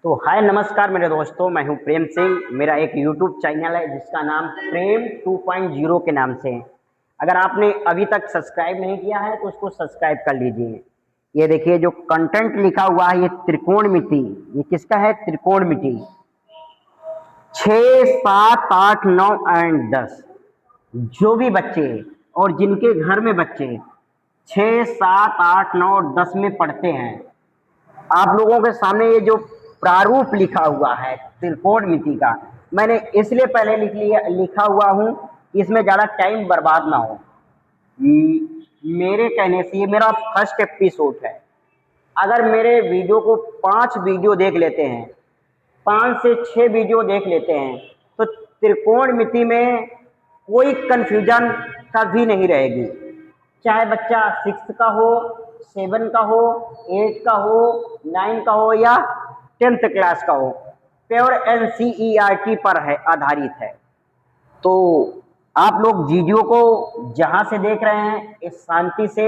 तो हाय नमस्कार मेरे दोस्तों, मैं हूं प्रेम सिंह। मेरा एक यूट्यूब चैनल है जिसका नाम प्रेम 2.0 के नाम से है। अगर आपने अभी तक सब्सक्राइब नहीं किया है तो उसको सब्सक्राइब कर लीजिए। ये देखिए जो कंटेंट लिखा हुआ है, ये त्रिकोणमिति। ये किसका है? त्रिकोणमिति। 6, 7, 8, 9 एंड 10 जो भी बच्चे और जिनके घर में बच्चे 6, 7, 8, 9 और 10 में पढ़ते हैं, आप लोगों के सामने ये जो प्रारूप लिखा हुआ है त्रिकोणमिति का, मैंने इसलिए पहले लिखा हुआ हूं कि इसमें ज़्यादा टाइम बर्बाद ना हो। मेरे कहने से ये मेरा फर्स्ट एपिसोड है। अगर मेरे वीडियो को 5 वीडियो देख लेते हैं, 5 से 6 वीडियो देख लेते हैं, तो त्रिकोणमिति में कोई कंफ्यूजन कभी नहीं रहेगी। चाहे बच्चा 6 का हो, 7 का हो, 8 का हो, 9 का हो या 10th क्लास का हो, प्योर NCERT पर है, आधारित है। तो आप लोग वीडियो को जहां से देख रहे हैं, इस शांति से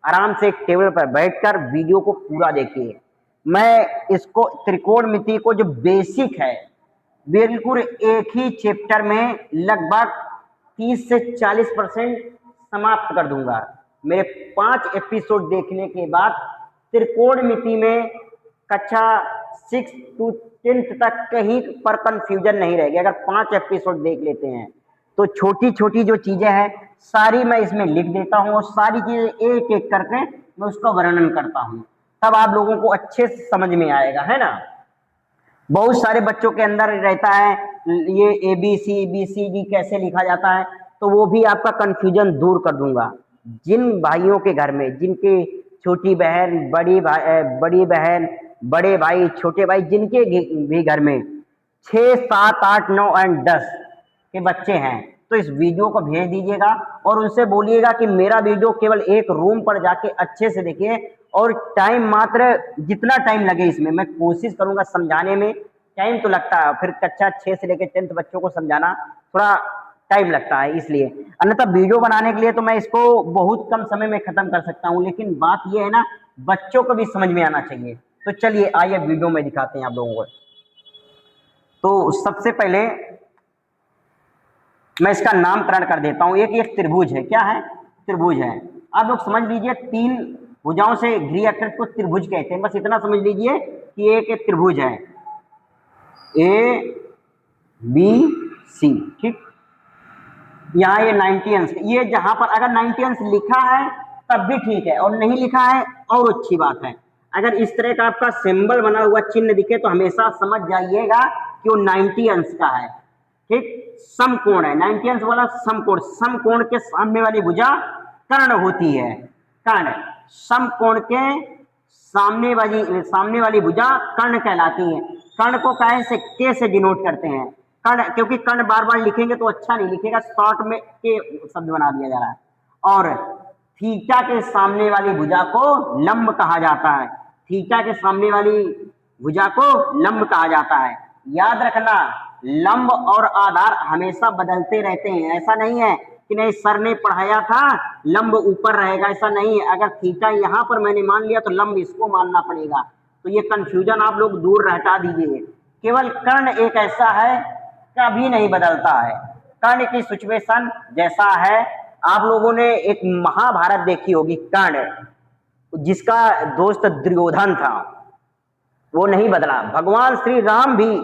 आराम से एक टेबल पर बैठकर वीडियो को पूरा देखिए। मैं इसको त्रिकोणमिति को जो बेसिक है, बिल्कुल एक ही चैप्टर में लगभग 30 से 40% समाप्त कर दूंगा। मेरे 5 एपिसोड देखने के बाद त्रिकोणमिति में कक्षा 6 to 10th तक कहीं पर कंफ्यूजन नहीं रहेगी। अगर 5 एपिसोड देख लेते हैं तो छोटी छोटी जो चीजें हैं सारी मैं इसमें लिख देता हूँ और सारी चीजें एक एक करके मैं उसका वर्णन करता हूँ। तब आप लोगों को अच्छे से समझ में आएगा, है ना। बहुत सारे बच्चों के अंदर रहता है ये ABCD कैसे लिखा जाता है, तो वो भी आपका कंफ्यूजन दूर कर दूंगा। जिन भाइयों के घर में, जिनके छोटी बहन, बड़ी बहन, बड़े भाई, छोटे भाई, जिनके भी घर में 6, 7, 8, 9 एंड 10 के बच्चे हैं, तो इस वीडियो को भेज दीजिएगा और उनसे बोलिएगा कि मेरा वीडियो केवल एक रूम पर जाके अच्छे से देखिए और टाइम मात्र जितना टाइम लगे इसमें मैं कोशिश करूंगा समझाने में। टाइम तो लगता है, फिर कक्षा 6 से लेकर 10th बच्चों को समझाना थोड़ा टाइम लगता है, इसलिए। अन्यथा वीडियो बनाने के लिए तो मैं इसको बहुत कम समय में खत्म कर सकता हूँ, लेकिन बात यह है ना, बच्चों को भी समझ में आना चाहिए। तो चलिए आइए वीडियो में दिखाते हैं आप लोगों को। तो सबसे पहले मैं इसका नामकरण कर देता हूं। एक त्रिभुज है। क्या है? त्रिभुज है। आप लोग समझ लीजिए 3 भुजाओं से घिरी आकृति को त्रिभुज कहते हैं। बस इतना समझ लीजिए कि एक त्रिभुज है ABC, ठीक। यहाँ ये 90 अंश, ये जहां पर अगर 90 अंश लिखा है तब भी ठीक है, और नहीं लिखा है और अच्छी बात है। अगर इस तरह का आपका सिंबल बना हुआ चिन्ह दिखे तो हमेशा समझ जाइएगा कि वो 90 अंश का है, ठीक। समकोण है, 90 अंश वाला समकोण। समकोण के सामने वाली भुजा कर्ण होती है। कर्ण, समकोण के सामने वाली भुजा कर्ण कहलाती है। कर्ण को के से डिनोट करते हैं। कर्ण, क्योंकि कर्ण बार बार लिखेंगे तो अच्छा नहीं लिखेगा, शॉर्ट में के शब्द बना दिया जा रहा है। और थीटा के सामने वाली भुजा को लंब कहा जाता है। थीटा के सामने वाली भुजा को लंब कहा जाता है। याद रखना, लंब और आधार हमेशा बदलते रहते हैं। ऐसा नहीं है कि नहीं सर ने पढ़ाया था लंब ऊपर रहेगा, ऐसा नहीं है। अगर थीटा यहां पर मैंने मान लिया तो लंब इसको मानना पड़ेगा। तो ये कंफ्यूजन आप लोग दूर हटा दीजिए। केवल कर्ण एक ऐसा है कभी नहीं बदलता है। कर्ण की सिचुएशन जैसा है, आप लोगों ने एक महाभारत देखी होगी। कर्ण, जिसका दोस्त दुर्योधन था, वो नहीं बदला। भगवान श्री राम भी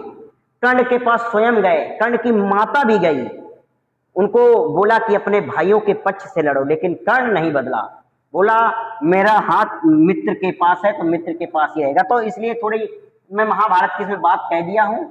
कर्ण के पास स्वयं गए, कर्ण की माता भी गई, उनको बोला कि अपने भाइयों के पक्ष से लड़ो, लेकिन कर्ण नहीं बदला। बोला मेरा हाथ मित्र के पास है तो मित्र के पास ही रहेगा। तो इसलिए थोड़ी मैं महाभारत की इसमें बात कह दिया हूं।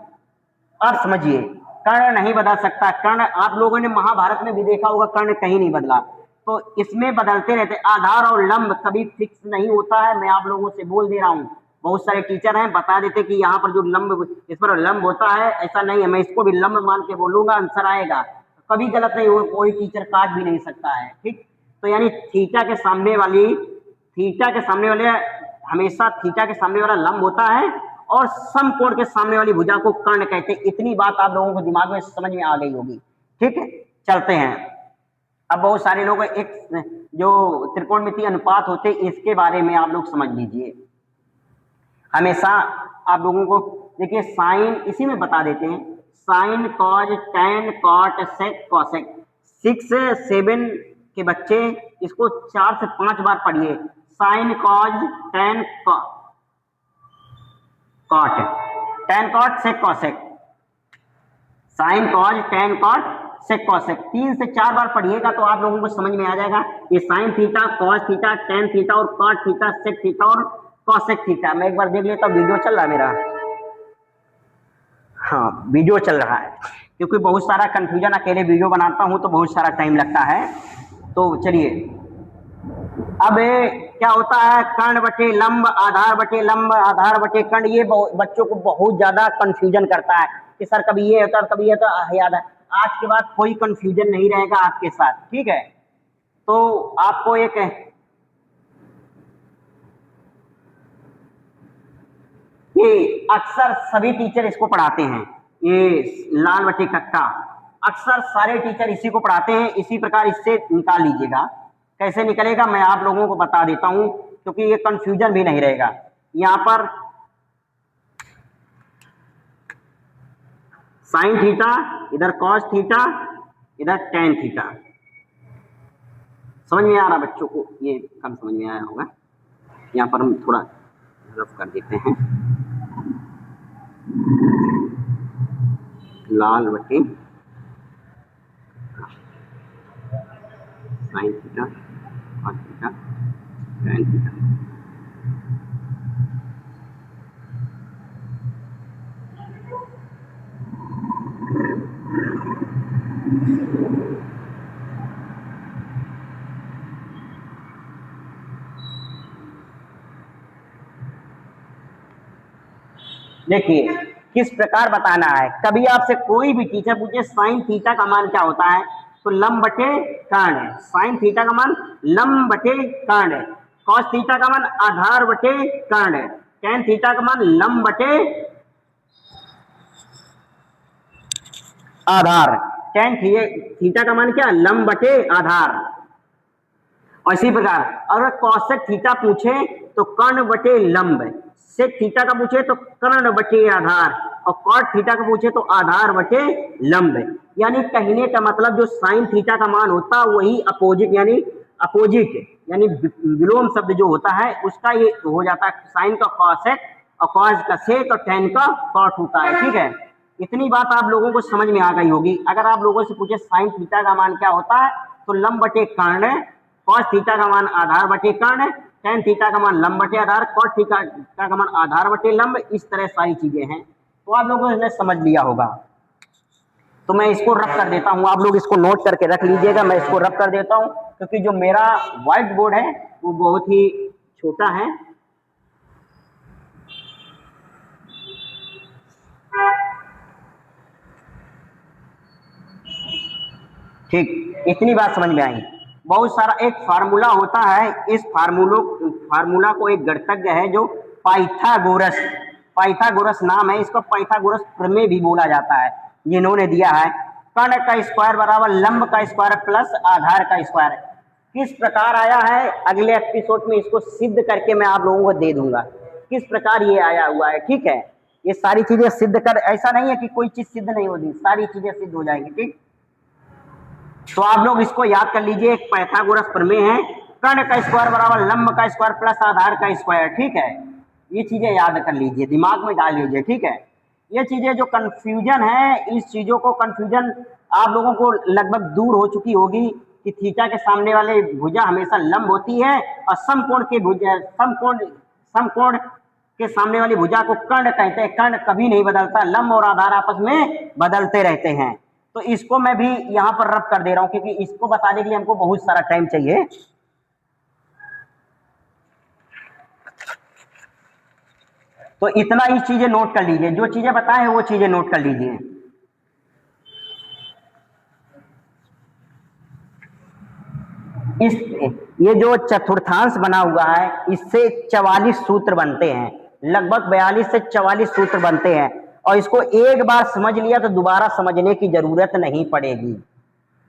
अब समझिए, कर्ण नहीं बदल सकता। कर्ण आप लोगों ने महाभारत में भी देखा होगा, कर्ण कहीं नहीं बदला। तो इसमें बदलते रहते। आधार और लंब कभी फिक्स नहीं होता है, मैं आप लोगों से बोल दे रहा हूं। बहुत सारे टीचर हैं बता देते कि यहाँ पर जो लंब, इस पर लंब होता है, ऐसा नहीं है। मैं इसको भी लंब मान के बोलूंगा, आंसर आएगा। कभी गलत नहीं हो, कोई टीचर काट भी नहीं सकता है, ठीक। तो यानी थीटा के सामने वाले हमेशा थीटा के सामने वाला लंब होता है और समकोण के सामने वाली भुजा को कर्ण कहते हैं। इतनी बात आप लोगों को दिमाग में समझ में आ गई होगी, ठीक है। चलते हैं। अब बहुत सारे लोग एक जो त्रिकोणमिति अनुपात होते हैं इसके बारे में आप लोग समझ लीजिए। हमेशा आप लोगों को देखिए साइन इसी में बता देते हैं, sine cos tan cot sec cosec. 6-7 के बच्चे इसको 4 से 5 बार पढ़िए, sine cos tan cot, tan cot sec cosec, sine cos tan cot sec cosec 3 से 4 बार पढ़िएगा तो आप लोगों को समझ में आ जाएगा। ये sign theta, cos theta, tan theta और कॉट थीटा, सेक थीटा और कॉसेक थीटा। मैं एक बार देख लेता हूँ, वीडियो चल रहा है मेरा? हाँ वीडियो चल रहा है, क्योंकि बहुत सारा कंफ्यूजन, अकेले वीडियो बनाता हूँ तो बहुत सारा टाइम लगता है। तो चलिए, अब क्या होता है, कर्ण बटे लंब, आधार बटे लंब, आधार बटे कर्ण। ये बच्चों को बहुत ज्यादा कंफ्यूजन करता है कि सर कभी ये होता है कभी ये, तो याद है आज के बाद कोई कंफ्यूजन नहीं रहेगा आपके साथ, ठीक है। तो आपको एक ये अक्सर सभी टीचर इसको पढ़ाते हैं, ये लाल बटे कक्का, अक्सर सारे टीचर इसी को पढ़ाते हैं। इसी प्रकार इससे निकाल लीजिएगा। कैसे निकलेगा मैं आप लोगों को बता देता हूं, क्योंकि ये कंफ्यूजन भी नहीं रहेगा। यहां पर साइन थीटा, इधर कॉस थीटा, इधर टैन थीटा। समझ में आ रहा बच्चों को? ये कम समझ में आया होगा। यहाँ पर हम थोड़ा रफ कर देते हैं, लाल बटे sign theta, cos theta, tan theta. देखिए किस प्रकार बताना है। कभी आपसे कोई भी टीचर पूछे साइन थीटा का मान क्या होता है, तो लंब बटे कर्ण है। साइन थीटा का मान लंब बटे कर्ण है। कॉस थीटा का मान आधार बटे कर्ण है। टैन थीटा का मान लंब बटे आधार। टैन थीटा का मान क्या, लंब बटे आधार। और इसी प्रकार अगर कॉसेक थीटा पूछे तो कर्ण बटे लंब, सेक थीटा का पूछे तो कर्ण बटे आधार, और कॉट थीटा का पूछे तो आधार बटे लंब। यानी कहने का मतलब जो साइन थीटा का मान होता है वही अपोजिट यानी विलोम शब्द जो होता है उसका ये हो जाता है। साइन का कॉसेक और कॉस का सेक और टैन का कॉट होता है, ठीक है। इतनी बात आप लोगों को समझ में आ गई होगी। अगर आप लोगों से पूछे साइन थीटा का मान क्या होता है, तो लंब बटे कर्ण, कॉस थीटा का मान आधार बटे कर्ण, टैन थीटा का मान लंब बटे आधार, कॉट थीटा का मान आधार बटे लंब। इस तरह सारी चीजें हैं, तो आप लोगों ने समझ लिया होगा। तो मैं इसको रफ कर देता हूं, आप लोग इसको नोट करके रख लीजिएगा। मैं इसको रफ कर देता हूं क्योंकि जो मेरा व्हाइट बोर्ड है वो बहुत ही छोटा है। ठीक, इतनी बात समझ में आई। बहुत सारा एक फार्मूला होता है, इस फार्मूला को एक गणितज्ञ है जो पाइथागोरस नाम है, इसको पाइथागोरस प्रमेय भी बोला जाता है, जिन्होंने दिया है कर्ण का स्क्वायर बराबर लंब का स्क्वायर प्लस आधार का स्क्वायर। किस प्रकार आया है अगले एपिसोड में इसको सिद्ध करके मैं आप लोगों को दे दूंगा, किस प्रकार ये आया हुआ है, ठीक है। ये सारी चीजें सिद्ध कर, ऐसा नहीं है कि कोई चीज सिद्ध नहीं होगी, सारी चीजें सिद्ध हो जाएंगी, ठीक। तो आप लोग इसको याद कर लीजिए, एक पाइथागोरस प्रमेय है, कर्ण का स्क्वायर बराबर लंब का स्क्वायर प्लस आधार का स्क्वायर, ठीक है। ये चीजें याद कर लीजिए, दिमाग में डाल लीजिए, ठीक है। ये चीजें जो कंफ्यूजन है, इस चीजों को कंफ्यूजन आप लोगों को लगभग दूर हो चुकी होगी कि थीटा के सामने वाले भुजा हमेशा लंब होती है और समकोण के सामने वाली भुजा को कर्ण कहते हैं। कर्ण कभी नहीं बदलता, लंब और आधार आपस में बदलते रहते हैं। तो इसको मैं भी यहां पर रब कर दे रहा हूं क्योंकि इसको बताने के लिए हमको बहुत सारा टाइम चाहिए। तो इतना ही चीजें नोट कर लीजिए, जो चीजें बताए हैं वो चीजें नोट कर लीजिए। ये जो चतुर्थांश बना हुआ है इससे 44 सूत्र बनते हैं, लगभग 42 से 44 सूत्र बनते हैं, और इसको एक बार समझ लिया तो दोबारा समझने की जरूरत नहीं पड़ेगी।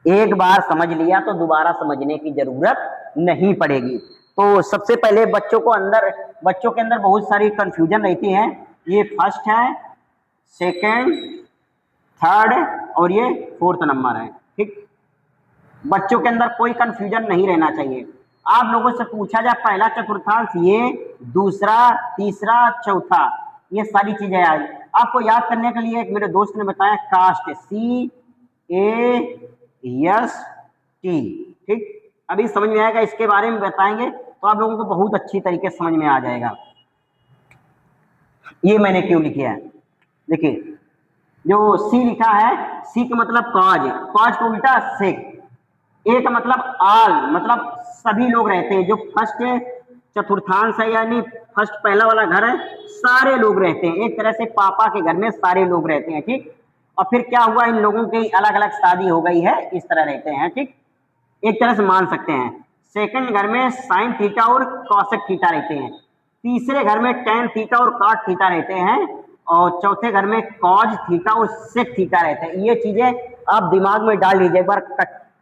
एक बार समझ लिया तो दोबारा समझने की जरूरत नहीं पड़ेगी। तो सबसे पहले बच्चों के अंदर बहुत सारी कंफ्यूजन रहती है। ये फर्स्ट है, सेकेंड, थर्ड और ये फोर्थ नंबर है। ठीक, बच्चों के अंदर कोई कंफ्यूजन नहीं रहना चाहिए। आप लोगों से पूछा जाए पहला चतुर्थांश ये, दूसरा, तीसरा, चौथा, ये सारी चीजें आई। आपको याद करने के लिए एक मेरे दोस्त ने बताया कास्ट, CAST। ठीक, अभी समझ में आएगा, इसके बारे में बताएंगे तो आप लोगों को बहुत अच्छी तरीके से समझ में आ जाएगा। ये मैंने क्यों लिखा है, देखिए जो सी लिखा है, सी का मतलब कॉज, कॉज को उल्टा सेक, ए का मतलब आल, मतलब सभी लोग रहते हैं। जो फर्स्ट चतुर्थांश है यानी फर्स्ट पहला वाला घर है, सारे लोग रहते हैं, एक तरह से पापा के घर में सारे लोग रहते हैं। ठीक, और फिर क्या हुआ, इन लोगों की अलग अलग शादी हो गई है, इस तरह रहते हैं। ठीक, एक तरह से मान सकते हैं। सेकंड घर में साइन थीटा और कॉसेक थीटा रहते हैं। तीसरे घर में टैन थीटा और कॉट थीटा रहते हैं। और चौथे घर में कॉज थीटा और सेक थीटा रहते हैं। ये चीजें आप दिमाग में डाल लीजिए, एक बार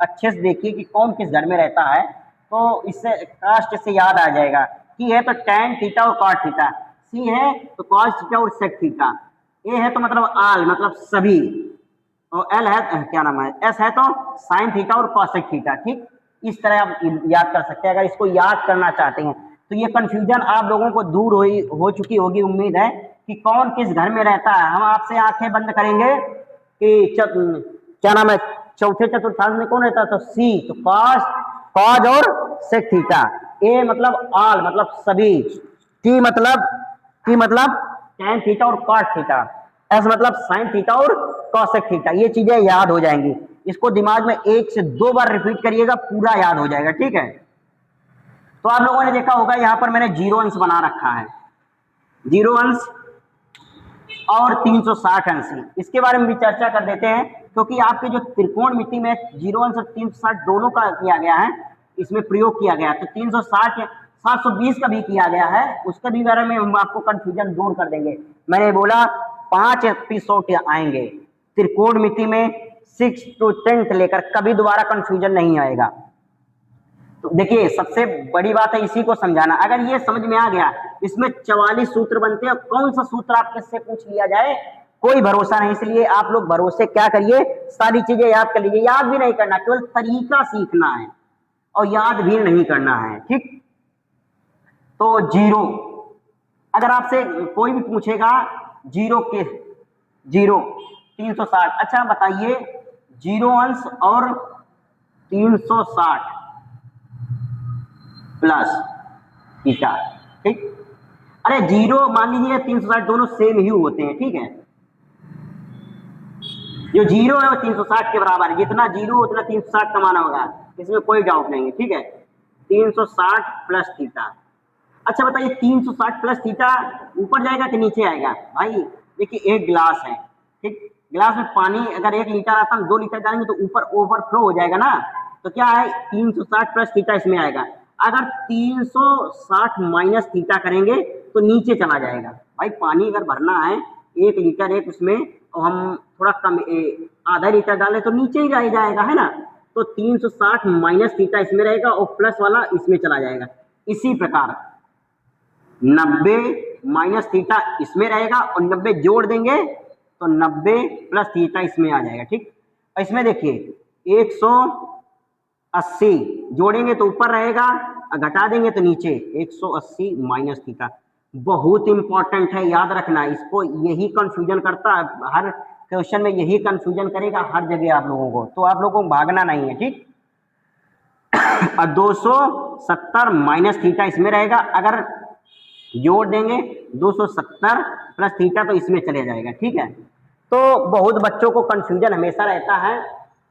अच्छे से देखिए कि कौन किस घर में रहता है, तो इससे कास्ट से याद आ जाएगा कि है तो टैन थीटा और कॉट थीटा, सी है तो कॉज थीटा और सेक थीटा, ए है तो मतलब आल मतलब सभी, और एल है क्या नाम है, एस है तो साइन थीटा और कॉसेक थीटा। ठीक, इस तरह आप याद कर सकते हैं। अगर इसको याद करना चाहते हैं तो ये कंफ्यूजन आप लोगों को दूर हो चुकी होगी, उम्मीद है कि कौन किस घर में रहता है। हम आपसे आंखें बंद करेंगे कि क्या नाम है, चौथे चतुर्थांश में कौन रहता है, तो सी तो कॉज और सेक थीटा, ए मतलब आल मतलब सभी, टी मतलब टैन थीटा और कॉट थीटा, एस मतलब साइन थीटा और कॉसेक थीटा। ये चीजें याद हो जाएंगी, इसको दिमाग में 1 से 2 बार रिपीट करिएगा, पूरा याद हो जाएगा। ठीक है, तो आप लोगों ने देखा होगा यहाँ पर मैंने जीरो अंश बना रखा है, जीरो अंश और 360 अंश, इसके बारे में भी चर्चा कर देते हैं, क्योंकि आपके जो त्रिकोणमिति में जीरो अंश और 360 दोनों का किया गया है, इसमें प्रयोग किया गया है। तो 360 720 का भी किया गया है, उसके भी बारे में हम आपको कंफ्यूजन दूर कर देंगे। मैंने बोला 5 एपिसोड आएंगे त्रिकोणमिति में, 6 to 10 लेकर, कभी दोबारा कंफ्यूजन नहीं आएगा। तो देखिए सबसे बड़ी बात है इसी को समझाना। अगर ये समझ में आ गया, इसमें 44 सूत्र बनते हैं, कौन सा सूत्र आप किससे पूछ लिया जाए कोई भरोसा नहीं। इसलिए आप लोग भरोसे क्या करिए, सारी चीजें याद कर लीजिए। याद भी नहीं करना, केवल तरीका सीखना है और याद भी नहीं करना है। ठीक, तो जीरो, अगर आपसे कोई भी पूछेगा जीरो 360, अच्छा बताइए जीरो अंश और 360 प्लस थीटा। ठीक, अरे जीरो मान लीजिए 360 दोनों सेम ही होते हैं। ठीक है, जो जीरो है वो 360 के बराबर है, जितना जीरो उतना 360 कमाना होगा, इसमें कोई डाउट नहीं है। ठीक है, 360 प्लस थीटा। अच्छा बताइए 360 प्लस थीटा ऊपर जाएगा कि नीचे आएगा? भाई देखिए एक गिलास है, ठीक, गिलास में पानी अगर 1 लीटर आता है, 2 लीटर डालेंगे तो ऊपर ओवरफ्लो हो जाएगा ना, तो क्या है 360 प्लस थीटा इसमें आएगा। अगर 360 माइनस थीटा करेंगे तो नीचे चला जाएगा। भाई पानी अगर भरना है 1 लीटर एक उसमें, और हम थोड़ा कम आधा लीटर डालें तो नीचे ही रह जाएगा, है ना। तो 360 माइनस थीटा इसमें रहेगा और प्लस वाला इसमें चला जाएगा। इसी प्रकार 90 माइनस थीटा इसमें रहेगा और 90 जोड़ देंगे तो 90 प्लस थीटा इसमें आ जाएगा। ठीक, इसमें देखिए 180 जोड़ेंगे तो ऊपर रहेगा, घटा देंगे तो नीचे 180 माइनस थीटा। बहुत इंपॉर्टेंट है, याद रखना इसको, यही कंफ्यूजन करता है, हर क्वेश्चन में यही कंफ्यूजन करेगा हर जगह आप लोगों को, तो आप लोगों को भागना नहीं है। ठीक, और 270 माइनस थीटा इसमें रहेगा, अगर जोड़ देंगे 270 प्लस थीटा तो इसमें चले जाएगा। ठीक है, तो बहुत बच्चों को कंफ्यूजन हमेशा रहता है।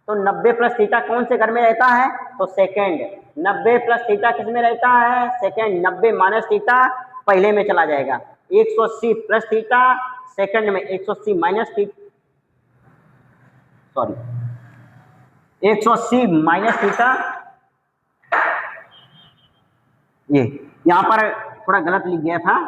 तो 90 प्लस थीटा कौन से घर में रहता है, तो सेकेंड। 90 प्लस थीटा किस में रहता है, सेकेंड। 90 माइनस थीटा पहले में चला जाएगा। 180 प्लस थीटा सेकेंड में, 180 minus theta, sorry 180 minus theta, ये यहाँ पर थोड़ा गलत लिख गया था,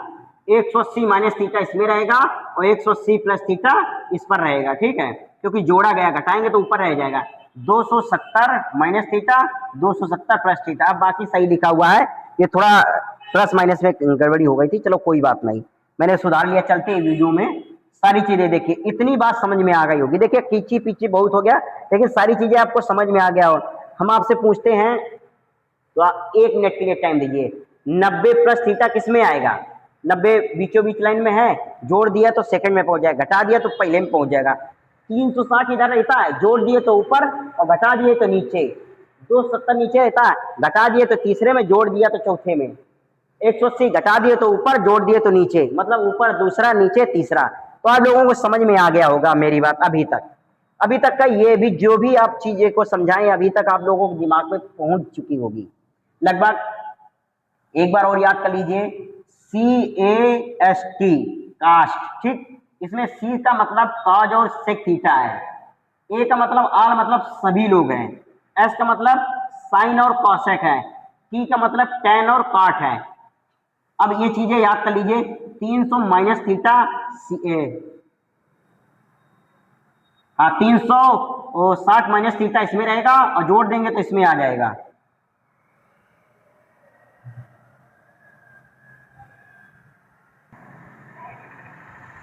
180 माइनस थीटा इसमें रहेगा और 180 प्लस थीटा इस पर रहेगा। ठीक है, क्योंकि जोड़ा गया, घटाएंगे तो ऊपर रह जाएगा। 270 माइनस थीटा, 270 प्लस थीटा। अब बाकी सही लिखा हुआ है, ये थोड़ा प्लस माइनस में गड़बड़ी हो गई थी, चलो कोई बात नहीं, मैंने सुधार लिया। चलते हैं वीडियो में, सारी चीजें देखिए, इतनी बात समझ में आ गई होगी। देखिए खींची पीछी बहुत हो गया, लेकिन सारी चीजें आपको समझ में आ गया हो। हम आपसे पूछते हैं, तो आप 1 मिनट के लिए टाइम दीजिए। 90 प्लस थीटा किस में आएगा? 90 बीचों बीच लाइन में है, जोड़ दिया तो सेकंड में पहुंच जाएगा, घटा दिया तो पहले में पहुंच जाएगा। 360 इधर रहता है, जोड़ दिए तो ऊपर और घटा दिए तो नीचे। 270 नीचे रहता है, घटा दिए तो तीसरे में, जोड़ दिया तो चौथे में। 180 घटा दिए तो ऊपर, जोड़ दिए तो नीचे, मतलब ऊपर दूसरा, नीचे तीसरा। तो आप लोगों को समझ में आ गया होगा मेरी बात। अभी तक का ये भी जो भी आप चीजें को समझाएं, अभी तक आप लोगों के दिमाग में पहुंच चुकी होगी लगभग। एक बार और याद कर लीजिए, CAST, कास्ट, ठीक। इसमें C का मतलब कॉज और सेक थीटा है, A का मतलब आल मतलब सभी लोग हैं, S का मतलब साइन और कॉसेक है, T का मतलब टैन और काट है। अब ये चीजें याद कर लीजिए, 300 माइनस थीटा, 360 माइनस थीटा इसमें रहेगा और जोड़ देंगे तो इसमें आ जाएगा।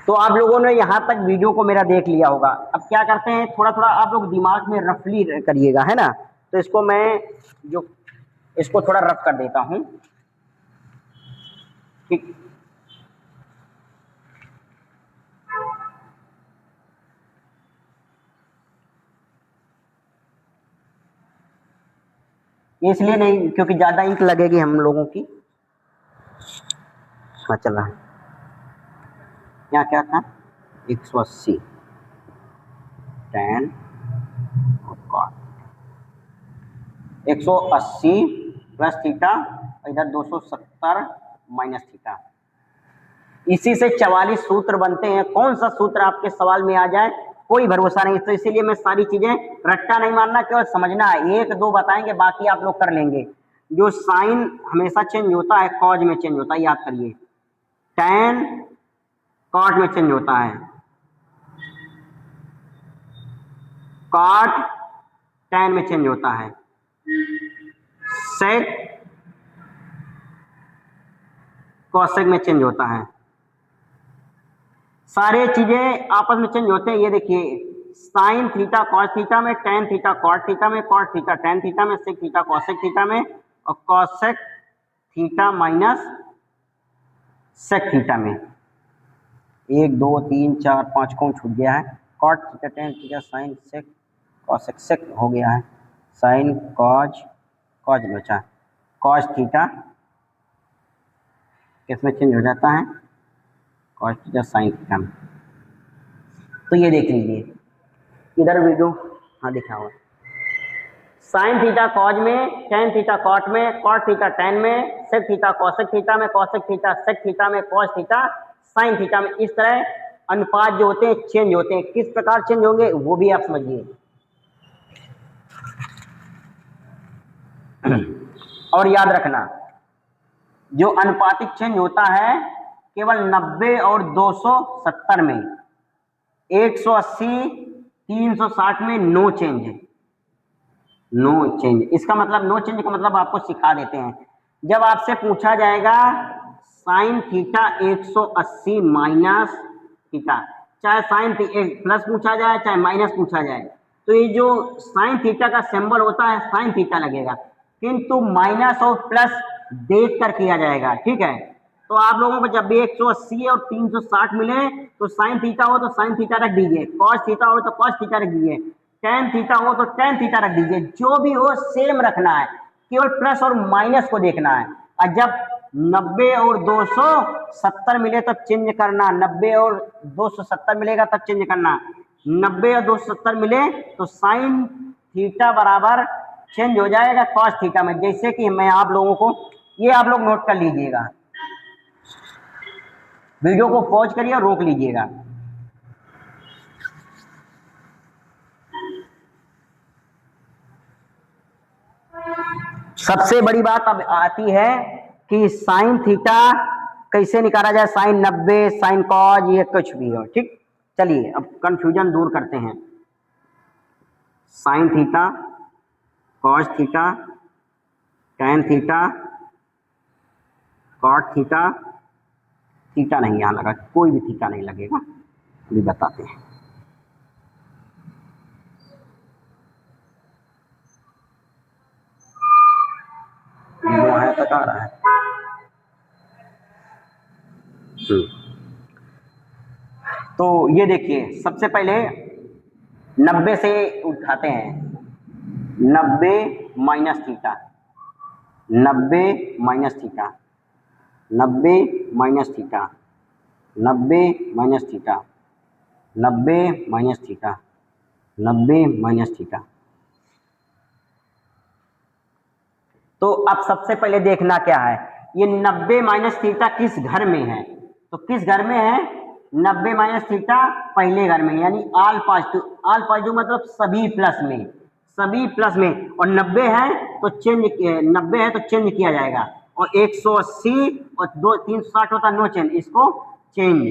तो आप लोगों ने यहां तक वीडियो को मेरा देख लिया होगा। अब क्या करते हैं, थोड़ा थोड़ा आप लोग दिमाग में रफली करिएगा, है ना। तो इसको मैं इसको थोड़ा रफ कर देता हूं, ठीक। इसलिए नहीं क्योंकि ज्यादा इंक लगेगी हम लोगों की। हाँ चल रहा है, यहाँ क्या था, 180 टैन और कॉट, 180 प्लस थीटा, इधर 270 माइनस थीटा। इसी से 44 सूत्र बनते हैं। कौन सा सूत्र आपके सवाल में आ जाए कोई भरोसा नहीं, तो इसीलिए मैं सारी चीजें रट्टा नहीं मारना, केवल समझना है। 1-2 बताएंगे, बाकी आप लोग कर लेंगे। जो साइन हमेशा चेंज होता है, कॉज में चेंज होता है, याद करिए। टैन कॉट में चेंज होता है, कॉट टैन में चेंज होता है, सेक कॉसेक में चेंज होता है। सारे चीजें आपस में चेंज होते हैं। ये देखिए, साइन थीटा कॉस थीटा में, टैन थीटा कॉट थीटा में, कॉट थीटा टैन थीटा में, सेक थीटा कॉसेक थीटा में, और cosec theta minus sec theta में। 1 2 3 4 5 कौन छूट गया है? Cot theta tan theta sine sec cosec, sec हो गया है, साइन कॉज, कॉज बचा, कॉस थीटा किसमें चेंज हो जाता है? कॉस थीटा साइन थीटा में। तो ये देख लीजिए इधर वीडियो, हाँ दिखा हुआ, साइन थीटा कॉज में, टैन थीटा कॉट में, कॉट थीटा टैन में, सेक थीटा कॉसेक थीटा में, कॉसेक थीटा सेक थीटा में, कॉस थीटा साइन थीटा में। इस तरह अनुपात जो होते हैं चेंज होते हैं। किस प्रकार चेंज होंगे वो भी आप समझिए। और याद रखना, जो अनुपातिक चेंज होता है केवल 90 और 270 में, 180 360 में नो चेंज है, नो चेंज। इसका मतलब, नो चेंज का मतलब आपको सिखा देते हैं। जब आपसे पूछा जाएगा साइन थीटा 180 माइनस थीटा, चाहे साइन प्लस पूछा जाए चाहे माइनस पूछा जाए, तो ये जो साइन थीटा का सिंबल होता है साइन थीटा लगेगा, किंतु माइनस और प्लस देख कर किया जाएगा, ठीक है। तो आप लोगों को जब भी 180 और 360 मिले तो साइन थीटा हो तो साइन थीटा रख दीजिए, कॉस थीटा हो तो कॉस थीटा रख दीजिए, टैन थीटा हो तो टैन थीटा रख दीजिए। जो भी हो सेम रखना है, केवल प्लस और माइनस को देखना है। और जब 90 और 270 मिले तब चेंज करना, 90 और 270 मिलेगा तब चेंज करना। 90 और 270 मिले तो साइन थीटा बराबर चेंज हो जाएगा कॉस थीटा में। जैसे कि मैं आप लोगों को, ये आप लोग नोट कर लीजिएगा, वीडियो को पॉज करिए और रोक लीजिएगा। सबसे बड़ी बात अब आती है कि साइन थीटा कैसे निकाला जाए, साइन 90, साइन कॉज, ये कुछ भी हो, ठीक। चलिए अब कंफ्यूजन दूर करते हैं। Sine theta, cos theta, tan theta, cot theta, theta नहीं यहां लगा, कोई भी थीटा नहीं लगेगा, भी बताते हैं। यहाँ तक आ रहा है। तो ये देखिए, सबसे पहले 90 से उठाते हैं। 90 minus theta, 90 minus theta, 90 minus theta, 90 minus theta, 90 minus theta, 90 minus theta. तो अब सबसे पहले देखना क्या है, ये 90 माइनस थीटा किस घर में है। तो किस घर में है, 90 माइनस थीटा पहले घर में, यानी ऑल पॉजिटिव। ऑल पॉजिटिव मतलब सभी प्लस में, सभी प्लस में। और 90 है तो चेंज, 90 है तो चेंज किया जाएगा। और 180 और 360 होता नो चेंज, इसको चेंज।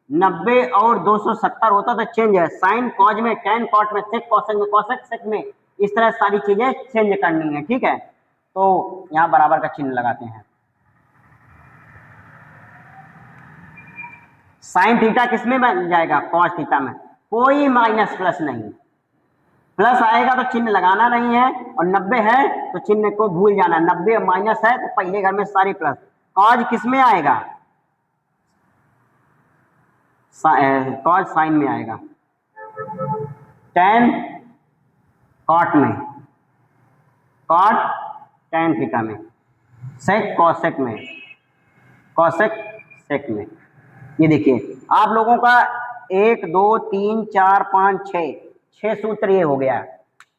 90 और 270 होता तो चेंज है। साइन कॉज में, टैन कॉट में, सेक कॉसेक में, कॉसेक सेक में, इस तरह सारी चीजें चेंज करनी है। ठीक है, तो यहां बराबर का चिन्ह लगाते हैं। साइन थीटा किसमें बन जाएगा, कॉस थीटा में। कोई माइनस प्लस नहीं, प्लस आएगा तो चिन्ह लगाना नहीं है, और 90 है तो चिन्ह को भूल जाना। 90 माइनस है तो पहले घर में सारी प्लस। कॉज किसमें आएगा, कॉज साइन में आएगा। टैन कॉट में, कॉट टैन थीटा में, सेक कॉसेक में, कॉसेक सेक में। ये देखिए आप लोगों का 1 2 3 4 5 6 सूत्र ये हो गया।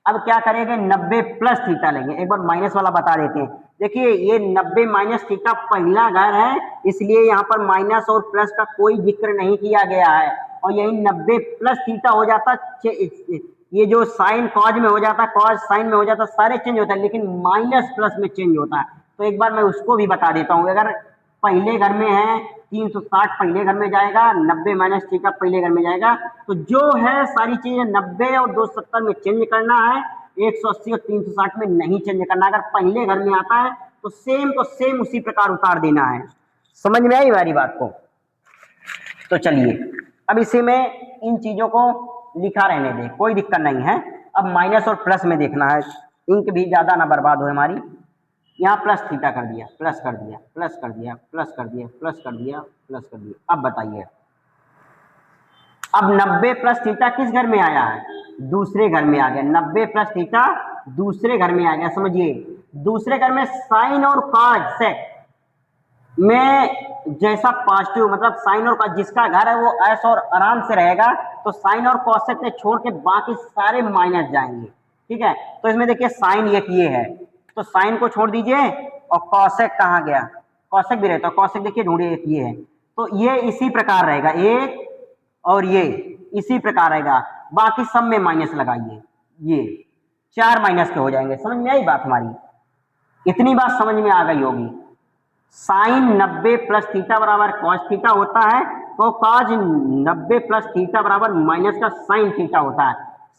अब क्या करेंगे, 90 प्लस थीटा लेंगे। एक बार माइनस वाला बता देते हैं। देखिए ये 90 माइनस थीटा पहला घर है, इसलिए यहाँ पर माइनस और प्लस का कोई जिक्र नहीं किया गया है। और यही 90 प्लस थीटा हो जाता, ये जो साइन कॉज में हो जाता, कॉज साइन में हो जाता, सारे चेंज होता है, लेकिन माइनस प्लस में चेंज होता है। तो एक बार मैं उसको भी बता देता हूँ। अगर पहले घर में है 360 पहले घर में जाएगा, 90 माइनस थीटा पहले घर में जाएगा। तो जो है सारी चीजें 90 और 270 में चेंज करना है, 180 और 360 में नहीं चेंज करना। अगर पहले घर में आता है तो सेम उसी प्रकार उतार देना है। समझ में आई हमारी बात को। तो चलिए अब इसी में इन चीजों को लिखा रहने दें, कोई दिक्कत नहीं है। अब माइनस और प्लस में देखना है, इंक भी ज्यादा ना बर्बाद हो हमारी। यहाँ प्लस थीटा कर दिया, प्लस कर दिया, प्लस कर दिया, प्लस कर दिया, प्लस कर दिया, प्लस कर दिया। अब बताइए, अब 90 प्लस थीटा किस घर में आया है, दूसरे घर में आ गया। 90 प्लस थीटा दूसरे घर में आ गया। समझिए, दूसरे घर में साइन और कॉज सेक में जैसा पॉजिटिव, मतलब साइन और कॉज जिसका घर है वो ऐश और आराम से रहेगा, तो साइन और कॉसेक से छोड़ के बाकी सारे माइनस जाएंगे। ठीक है, तो इसमें देखिए साइन एक ये है, तो साइन को छोड़ दीजिए, और कॉसेक कहाँ गया, कॉसेक भी रहता है। कॉसेक देखिए ढूंढिए, एक ये है, तो ये इसी प्रकार रहेगा, एक और ये इसी प्रकार रहेगा। बाकी सब में माइनस लगाइए, ये 4 माइनस के हो जाएंगे। समझ में आई बात हमारी, इतनी बात समझ में आ गई होगी। साइन 90 प्लस थीटा बराबर कॉस थीटा होता है, तो कॉस 90 प्लस थीटा बराबर माइनस का साइन थीटा होता है।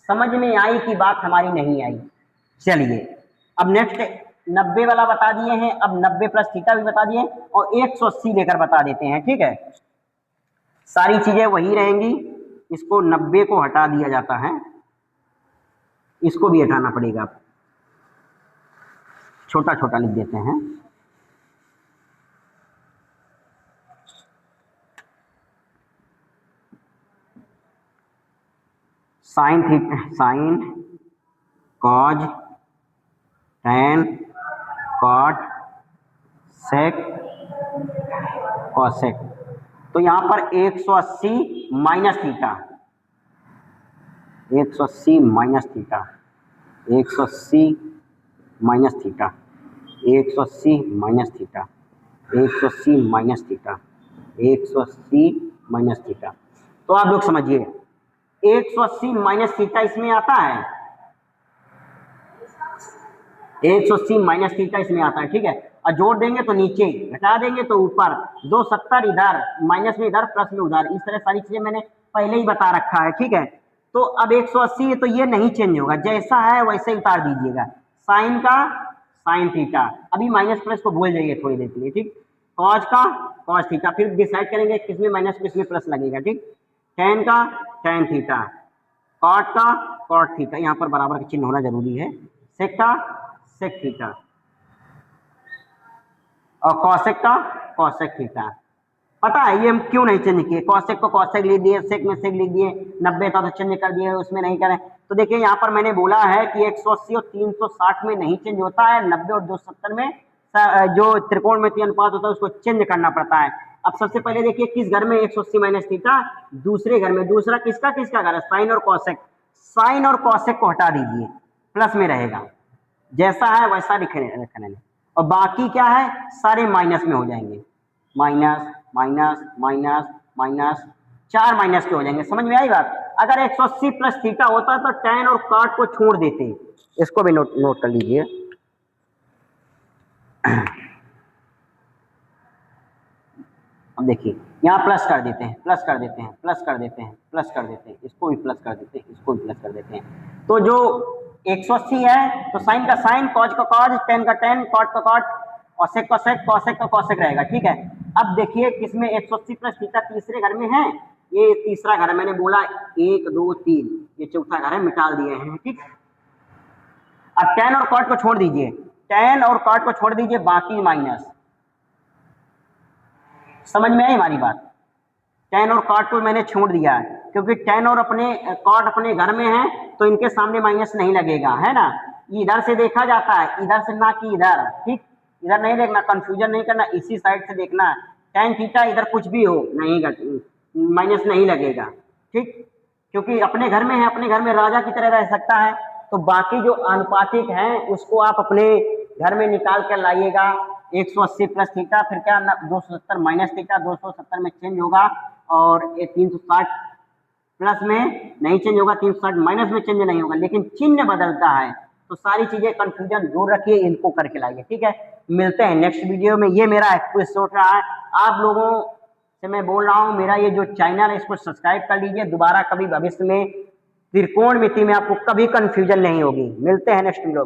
समझ में आई कि बात हमारी नहीं आई। चलिए अब नेक्स्ट 90 वाला बता दिए हैं, अब 90 प्लस थीटा भी बता दिए, और 180 लेकर बता देते हैं। ठीक है, सारी चीजें वही रहेंगी। इसको 90 को हटा दिया जाता है, इसको भी हटाना पड़ेगा, छोटा छोटा लिख देते हैं। Sine theta, sine cos tan cot sec cosec. तो यहां पर 180 minus theta, 180 minus theta, 180 minus theta, 180 minus theta, 180 minus theta, 180 minus theta. तो आप लोग समझिए 180 माइनस थीटा इसमें आता है, 180 माइनस थीटा इसमें आता है। ठीक है, और जोड़ देंगे तो नीचे, घटा देंगे तो ऊपर, 270 इधर, माइनस में इधर, प्लस में उधर, इस तरह सारी चीजें मैंने पहले ही बता रखा है। ठीक है, तो अब 180 है तो ये नहीं चेंज होगा, जैसा है वैसे ही उतार दीजिएगा। साइन का साइन थीटा, अभी माइनस प्लस को भूल जाइए थोड़ी देर के लिए। ठीक, कॉज का कॉज थीटा, फिर डिसाइड करेंगे किसमें माइनस किसमें प्लस लगेगा। ठीक, टेन का टेन थीटा, कॉट का कॉट थीटा, यहाँ पर बराबर का चिन्ह होना जरूरी है, सेक का सेक थीटा, और कॉसेक का कॉसेक थीटा। पता है ये हम क्यों नहीं चेंज किए, कॉसेक को कॉसेक लिख दिए, सेक में सेक लिख दिए, 90 था तो चेंज कर दिए, उसमें नहीं करें। तो देखिए यहाँ पर मैंने बोला है कि 180 और 360 में नहीं चेंज होता है, 90 और 270 में जो त्रिकोणमिति अनुपात होता है उसको चेंज करना पड़ता है। अब सबसे पहले देखिए किस घर में 180 माइनस थीटा, दूसरे घर में, दूसरा किसका किसका घर है, साइन और कॉसेक, साइन और कॉसेक को हटा दीजिए, प्लस में रहेगा, जैसा है वैसा रखने, और बाकी क्या है सारे माइनस में हो जाएंगे, minus minus minus minus, 4 minus के हो जाएंगे। समझ में आई बात। अगर 180 प्लस थीटा होता तो tan और cot को छोड़ देते, इसको भी नोट कर लीजिए। अब देखिए यहाँ प्लस कर देते हैं, प्लस कर देते हैं, प्लस कर देते हैं, प्लस कर देते हैं, इसको भी प्लस कर देते हैं, इसको भी प्लस कर देते हैं। तो जो 180 है तो साइन का साइन, कॉज का कॉज, टेन का टेन, कॉट का कॉट, और सेक का सेक, कॉसेक का कॉसेक रहेगा। ठीक है। अब देखिए किसमें 180 प्लस थीटा तीसरे घर में है, ये तीसरा घर है, मैंने बोला 1 2 3, ये चौथा घर है, मिटा दिए हैं। ठीक। अब टेन और कॉट को छोड़ दीजिए, टेन और कॉट को छोड़ दीजिए, बाकी माइनस। समझ में आई हमारी बात। टेन और कॉट को मैंने छोड़ दिया है क्योंकि टेन और कॉट अपने घर में है तो इनके सामने माइनस नहीं लगेगा, है ना। इधर से देखा जाता है, इधर से ना कि इधर। ठीक। इधर नहीं देखना, कंफ्यूजन नहीं करना, इसी साइड से देखना है। टेन थीटा इधर कुछ भी हो नहीं, माइनस नहीं लगेगा। ठीक। क्योंकि अपने घर में है, अपने घर में राजा की तरह रह सकता है। तो बाकी जो अनुपातिक है उसको आप अपने घर में निकाल कर लाइएगा। 180 प्लस थीटा, फिर क्या 270 माइनस थीटा, 270 में चेंज होगा, और 360 प्लस में नहीं चेंज होगा, 360 माइनस में चेंज नहीं होगा, लेकिन चिन्ह बदलता है। तो सारी चीजें कंफ्यूजन दूर रखिए, इनको करके लाइए। ठीक है। मिलते हैं नेक्स्ट वीडियो में। ये मेरा एपिसोड रहा है, आप लोगों से मैं बोल रहा हूँ मेरा ये जो चैनल है इसको सब्सक्राइब कर लीजिए, दोबारा कभी भविष्य में त्रिकोणमिति में आपको कभी कंफ्यूजन नहीं होगी। मिलते हैं नेक्स्ट वीडियो।